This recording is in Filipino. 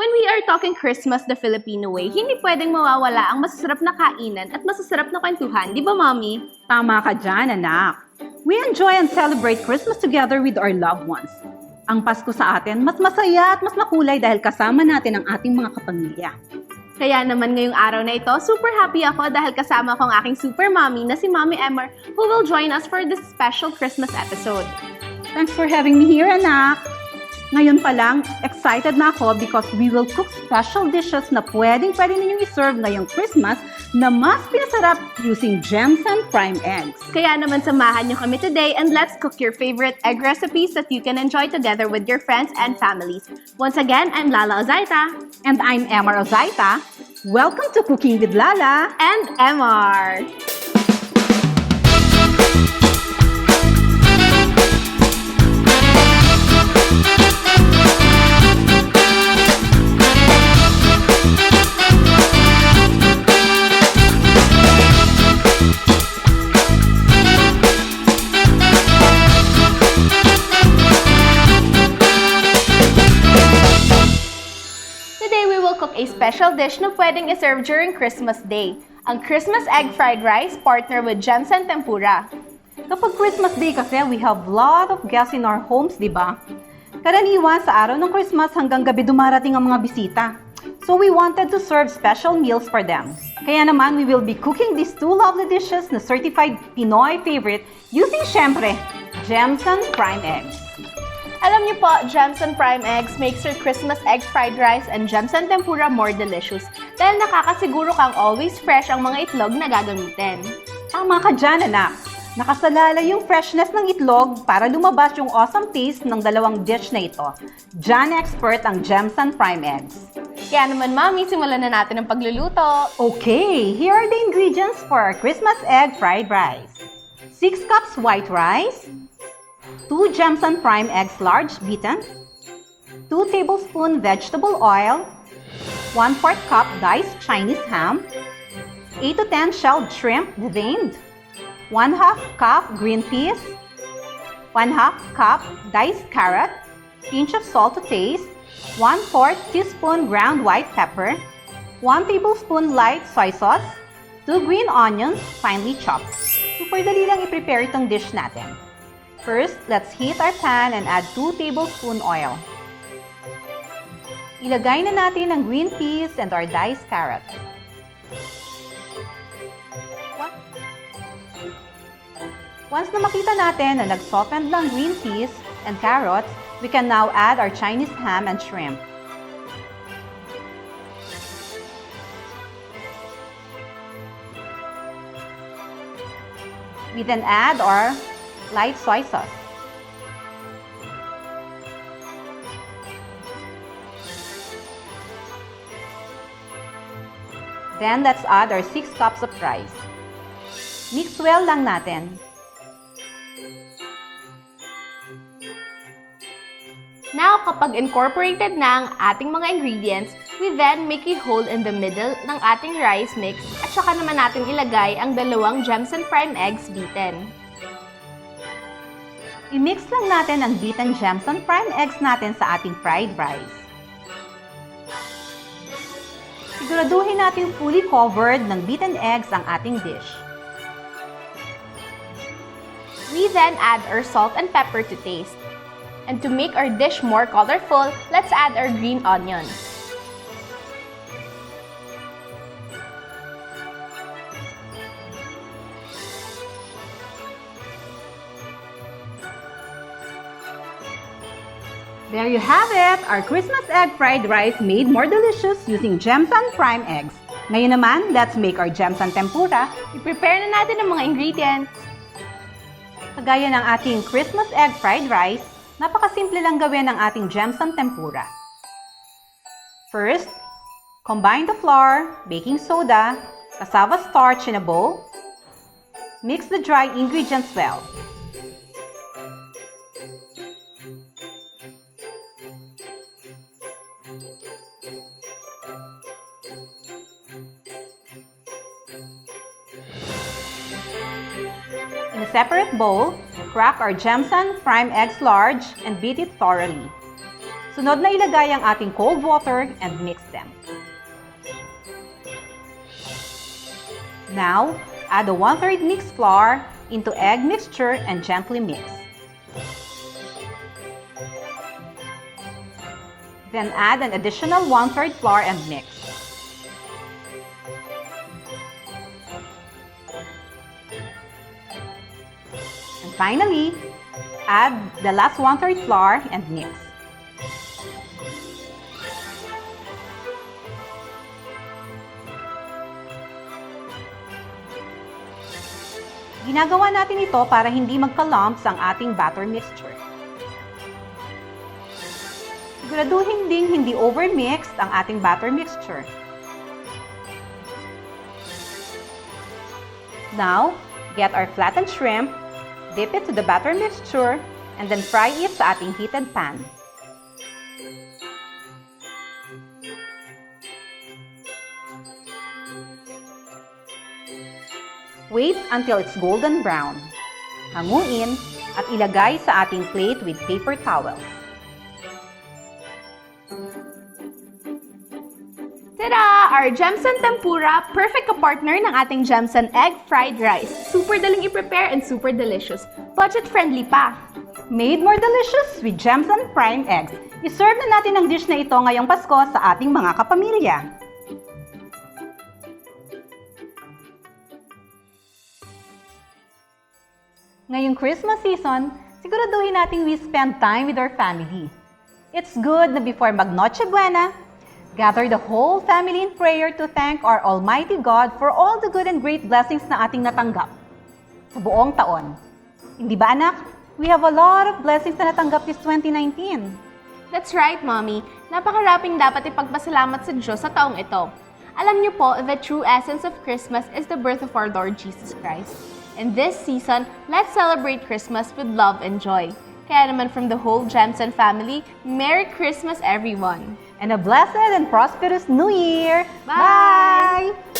When we are talking Christmas the Filipino way, hindi pwedeng mawawala ang masasarap na kainan at masasarap na kwentuhan, di ba, Mommy? Tama ka dyan, anak. We enjoy and celebrate Christmas together with our loved ones. Ang Pasko sa atin, mas masaya at mas makulay dahil kasama natin ang ating mga kapamilya. Kaya naman ngayong araw na ito, super happy ako dahil kasama ko ang aking super mommy na si Mommy Emmar who will join us for this special Christmas episode. Thanks for having me here, anak. Ngayon pa lang, excited na ako because we will cook special dishes na pwede ninyong iserve ngayong Christmas na mas pinasarap using Gemsun Prime Eggs. Kaya naman samahan nyo kami today and let's cook your favorite egg recipes that you can enjoy together with your friends and families. Once again, I'm Lala Ozaeta. And I'm Emmar Ozaeta. Welcome to Cooking with Lala And Emmar. A special dish na pwedeng iserve during Christmas Day, ang Christmas Egg Fried Rice partner with Gemsun Tempura. Kapag Christmas Day kasi, we have lot of guests in our homes, di ba? Karaniwan sa araw ng Christmas hanggang gabi dumarating ang mga bisita. So we wanted to serve special meals for them. Kaya naman, we will be cooking these two lovely dishes na certified Pinoy favorite using, syempre, Gemsun Prime Eggs. Alam niyo po, Gemsun Prime Eggs makes your Christmas egg fried rice and Gemsun Tempura more delicious dahil nakakasiguro kang always fresh ang mga itlog na gagamitin. Tama ka dyan, anak. Nakasalala yung freshness ng itlog para lumabas yung awesome taste ng dalawang dish na ito. Diyan expert ang Gemsun Prime Eggs. Kaya naman, Mami, simulan na natin ang pagluluto. Okay, here are the ingredients for our Christmas egg fried rice. 6 cups white rice, 2 Gemsun Prime Eggs large beaten, 2 tablespoon vegetable oil, 1/4 cup diced Chinese ham, 8 to 10 shelled shrimp veined, 1/2 cup green peas, 1/2 cup diced carrot, pinch of salt to taste, 1/4 teaspoon ground white pepper, 1 tablespoon light soy sauce, 2 green onions finely chopped. Super dali lang i-prepare itong dish natin. First, let's heat our pan and add 2 tablespoon oil. Ilagay na natin ang green peas and our diced carrot. Once na makita natin na nag-soften ng green peas and carrots, we can now add our Chinese ham and shrimp. We then add our light soy sauce. Then, let's add our 6 cups of rice. Mix well lang natin. Now, kapag incorporated na ang ating mga ingredients, we then make a hole in the middle ng ating rice mix at saka naman natin ilagay ang dalawang Gemsun Prime Eggs beaten. I-mix lang natin ang beaten Gemsun Prime Eggs natin sa ating fried rice. Siguraduhin natin fully covered ng beaten eggs ang ating dish. We then add our salt and pepper to taste. And to make our dish more colorful, let's add our green onions. There you have it! Our Christmas egg fried rice made more delicious using Gemsun Prime Eggs. Ngayon naman, let's make our Gemsun Tempura. I-prepare na natin ang mga ingredients. Kagaya ng ating Christmas egg fried rice, napakasimple lang gawin ng ating Gemsun Tempura. First, combine the flour, baking soda, cassava starch in a bowl. Mix the dry ingredients well. In a separate bowl, crack our Gemsun Prime Eggs large and beat it thoroughly. Sunod na ilagay ang ating cold water and mix them. Now, add a 1/3 mixed flour into egg mixture and gently mix. Then add an additional 1/3 flour and mix. And finally, add the last 1/3 flour and mix. Ginagawa natin ito para hindi magka-lumps ang ating batter mixture. Siguraduhin ding hindi overmixed ang ating batter mixture. Now, get our flattened shrimp, dip it to the batter mixture, and then fry it sa ating heated pan. Wait until it's golden brown. Hanguin at ilagay sa ating plate with paper towel. Tada! Our Gemsun Tempura, perfect ka-partner ng ating Gemsun Egg Fried Rice. Super daling i-prepare and super delicious. Budget-friendly pa. Made more delicious with Gemsun Prime Eggs. I-serve na natin ang dish na ito ngayong Pasko sa ating mga kapamilya. Ngayong Christmas season, siguraduhin natin we spend time with our family. It's good na before mag-Noche Buena, gather the whole family in prayer to thank our Almighty God for all the good and great blessings na ating natanggap sa buong taon. Hindi ba anak? We have a lot of blessings na natanggap this 2019. That's right, Mommy. Napakaraping dapat ipagpasalamat sa Diyos sa taong ito. Alam niyo po, the true essence of Christmas is the birth of our Lord Jesus Christ. In this season, let's celebrate Christmas with love and joy. Kaya naman from the whole Gemsun family, Merry Christmas everyone! And a blessed and prosperous New Year! Bye! Bye!